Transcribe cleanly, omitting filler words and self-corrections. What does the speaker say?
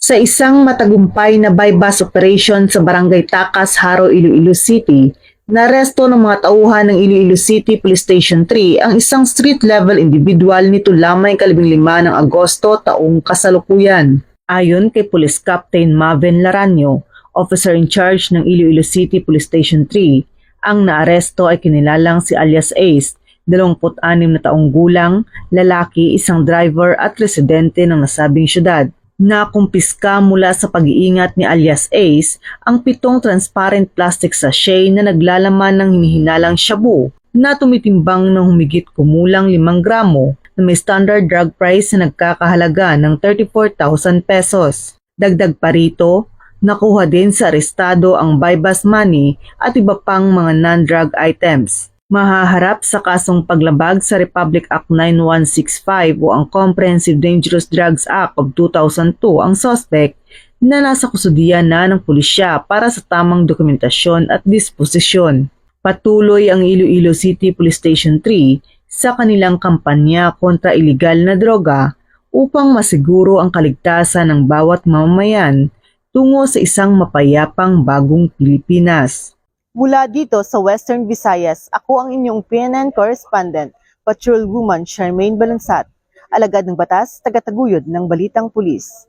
Sa isang matagumpay na bypass operation sa Barangay Takas, Haro, Iloilo City, naresto ng mga tauhan ng Iloilo City Police Station 3 ang isang street-level individual nito lamang 15 ng Agosto taong kasalukuyan. Ayon kay Police Captain Maven Laranio, officer in charge ng Iloilo City Police Station 3, ang naaresto ay kinilalang si alias Ace, 26 na taong gulang, lalaki, isang driver at residente ng nasabing syudad. Nakumpiska mula sa pag-iingat ni alias Ace ang 7 transparent plastic sachet na naglalaman ng hinihinalang shabu na tumitimbang ng humigit kumulang 5 gramo na may standard drug price na nagkakahalaga ng 34,000 pesos. Dagdag pa rito, nakuha din sa arestado ang bypass money at iba pang mga non-drug items. Mahaharap sa kasong paglabag sa Republic Act 9165 o ang Comprehensive Dangerous Drugs Act of 2002 ang suspect na nasa kusudian na ng pulisya para sa tamang dokumentasyon at disposisyon. Patuloy ang Iloilo City Police Station 3 sa kanilang kampanya kontra ilegal na droga upang masiguro ang kaligtasan ng bawat mamamayan tungo sa isang mapayapang bagong Pilipinas. Mula dito sa Western Visayas, ako ang inyong PNN correspondent, Patrolwoman Charmaine Balansat, alagad ng batas, tagataguyod ng Balitang Pulis.